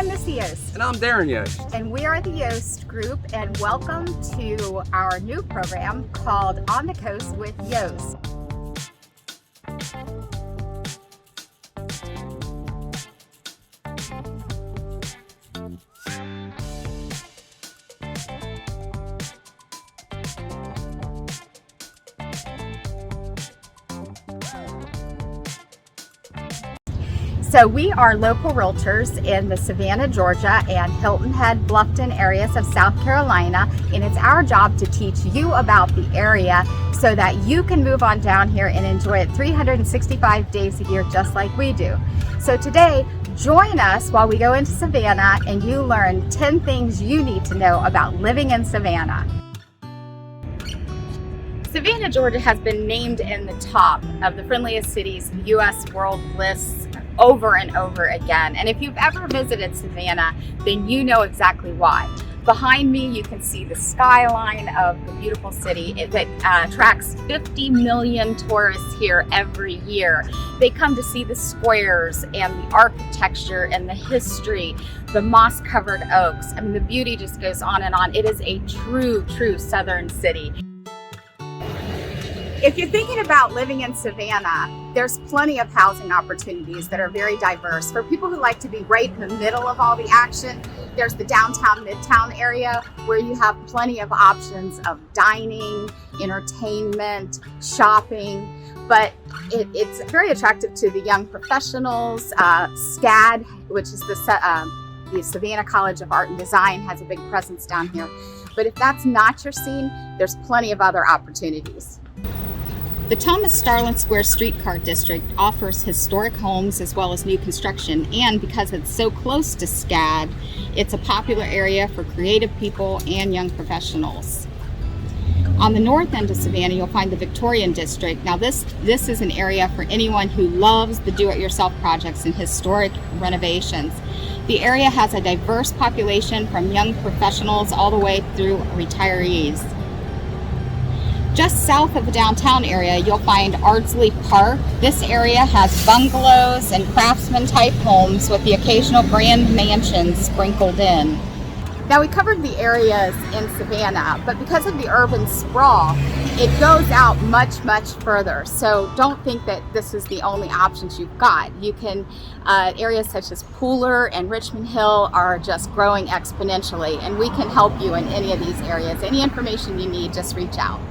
I'm Missy Yost. And I'm Darren Yost. And we are the Yost Group, and welcome to our new program called On the Coast with Yost. So we are local realtors in the Savannah, Georgia and Hilton Head, Bluffton areas of South Carolina, and it's our job to teach you about the area so that you can move on down here and enjoy it 365 days a year just like we do. So today, join us while we go into Savannah and you learn 10 things you need to know about living in Savannah. Savannah, Georgia has been named in the top of the friendliest cities U.S. world lists over and over again. And if you've ever visited Savannah, then you know exactly why. Behind me, you can see the skyline of the beautiful city that attracts 50 million tourists here every year. They come to see the squares and the architecture and the history, the moss-covered oaks. I mean, the beauty just goes on and on. It is a true southern city. If you're thinking about living in Savannah, there's plenty of housing opportunities that are very diverse. For people who like to be right in the middle of all the action, there's the downtown, midtown area where you have plenty of options of dining, entertainment, shopping, but it's very attractive to the young professionals. SCAD, which is the Savannah College of Art and Design, has a big presence down here. But if that's not your scene, there's plenty of other opportunities. The Thomas Starlin Square Streetcar District offers historic homes as well as new construction, and because it's so close to SCAD, it's a popular area for creative people and young professionals. On the north end of Savannah, you'll find the Victorian District. Now this is an area for anyone who loves the do-it-yourself projects and historic renovations. The ardsley has a diverse population from young professionals all the way through retirees. Just south of the downtown area, you'll find Ardsley Park. This area has bungalows and craftsman-type homes with the occasional grand mansions sprinkled in. Now, we covered the areas in Savannah, but because of the urban sprawl, it goes out much further. So don't think that this is the only options you've got. You can, areas such as Pooler and Richmond Hill are just growing exponentially, and we can help you in any of these areas. Any information you need, just reach out.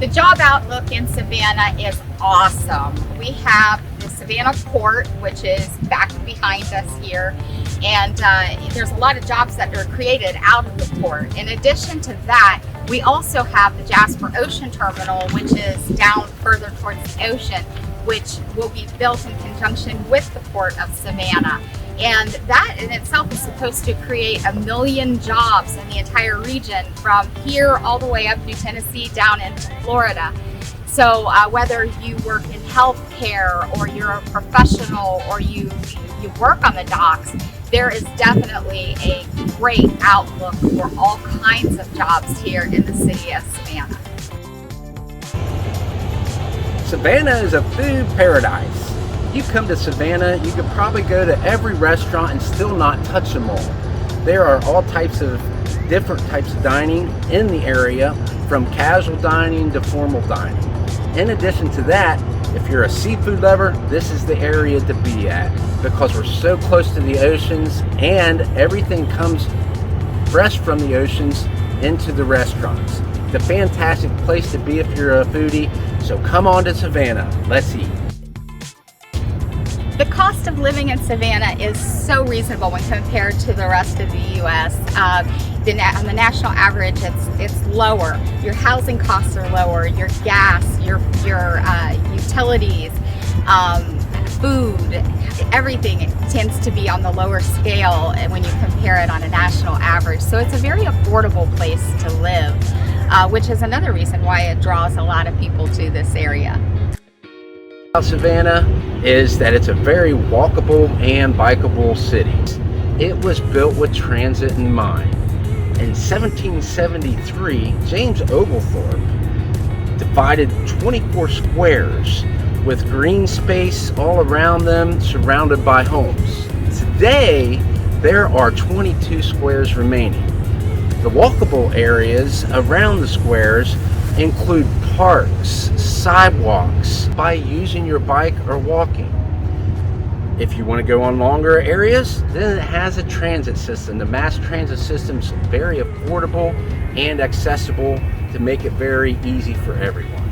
The job outlook in Savannah is awesome. We have the Savannah Port, which is back behind us here, and there's a lot of jobs that are created out of the port. In addition to that, we also have the Jasper Ocean Terminal, which is down further towards the ocean, which will be built in conjunction with the Port of Savannah. And that in itself is supposed to create 1 million jobs in the entire region from here all the way up through Tennessee down into Florida. So whether you work in healthcare or you're a professional or you work on the docks, there is definitely a great outlook for all kinds of jobs here in the city of Savannah. Savannah is a food paradise. You come to Savannah, you could probably go to every restaurant and still not touch them all. There are all types of different types of dining in the area, from casual dining to formal dining. In addition to that, if you're a seafood lover, this is the area to be at because we're so close to the oceans and everything comes fresh from the oceans into the restaurants. It's a fantastic place to be if you're a foodie, so come on to Savannah, let's eat. The cost of living in Savannah is so reasonable when compared to the rest of the U.S. On the national average, it's lower. Your housing costs are lower. Your gas, your utilities, food, everything tends to be on the lower scale when you compare it on a national average. So it's a very affordable place to live, which is another reason why it draws a lot of people to this area. Savannah is that it's a very walkable and bikeable city. It was built with transit in mind. In 1773, James Oglethorpe divided 24 squares with green space all around them, surrounded by homes. Today, there are 22 squares remaining. The walkable areas around the squares include parks, sidewalks, by using your bike or walking. If you want to go on longer areas, then it has a transit system. The mass transit system is very affordable and accessible to make it very easy for everyone.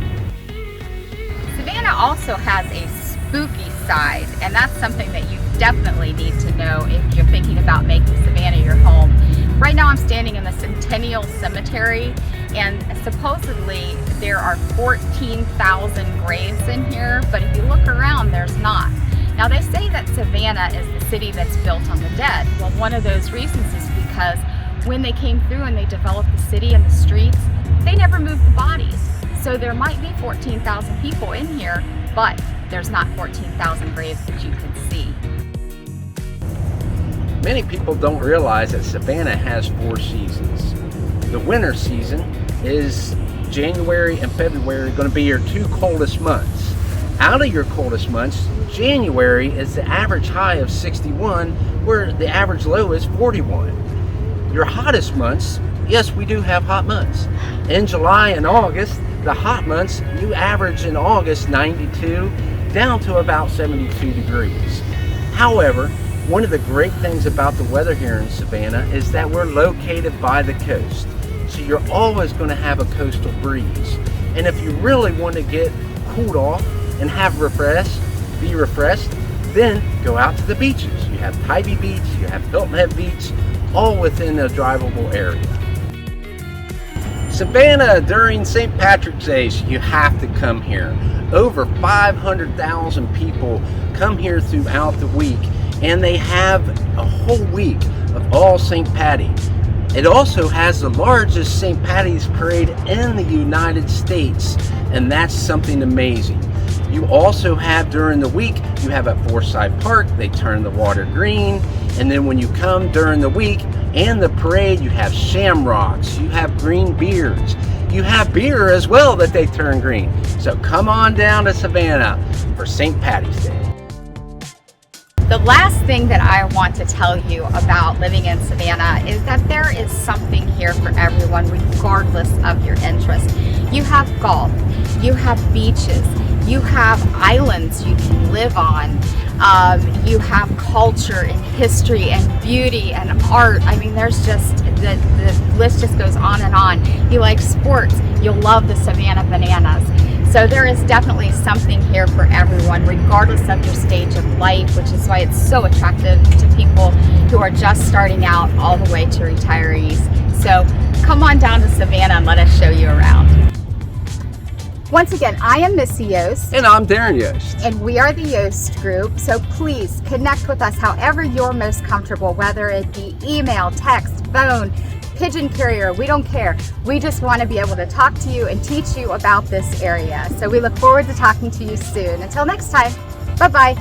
Savannah also has a spooky side, and that's something that you definitely need to know if you're thinking about making Savannah your home. Right now I'm standing in the Centennial Cemetery, and supposedly there are 14,000 graves in here, but if you look around, there's not. Now they say that Savannah is the city that's built on the dead. Well, one of those reasons is because when they came through and they developed the city and the streets, they never moved the bodies. So there might be 14,000 people in here, but there's not 14,000 graves that you can see. Many people don't realize that Savannah has 4 seasons. The winter season is January and February, going to be your 2 coldest months. Out of your coldest months, January is the average high of 61, where the average low is 41. Your hottest months, yes, we do have hot months. In July and August, the hot months, you average in August 92 down to about 72 degrees. However, one of the great things about the weather here in Savannah is that we're located by the coast. So you're always going to have a coastal breeze. And if you really want to get cooled off and be refreshed, then go out to the beaches. You have Tybee Beach, you have Hilton Head Beach, all within a drivable area. Savannah, during St. Patrick's Day, you have to come here. Over 500,000 people come here throughout the week, and they have a whole week of all St. Patty. It also has the largest St. Patty's parade in the United States, and that's something amazing. You also have, during the week, you have at Forsyth Park, they turn the water green, and then when you come during the week and the parade, you have shamrocks, you have green beards, you have beer as well that they turn green. So come on down to Savannah for St. Patty's Day. The last thing that I want to tell you about living in Savannah is that there is something here for everyone, regardless of your interest. You have golf, you have beaches, you have islands you can live on, you have culture and history and beauty and art. I mean, there's just, the list just goes on and on. You like sports, you'll love the Savannah Bananas. So there is definitely something here for everyone, regardless of your stage of life, which is why it's so attractive to people who are just starting out all the way to retirees. So come on down to Savannah and let us show you around. Once again, I am Missy Yost. And I'm Darren Yost. And we are the Yost Group. So please connect with us however you're most comfortable, whether it be email, text, phone, pigeon carrier, we don't care. We just want to be able to talk to you and teach you about this area. So we look forward to talking to you soon. Until next time, bye-bye.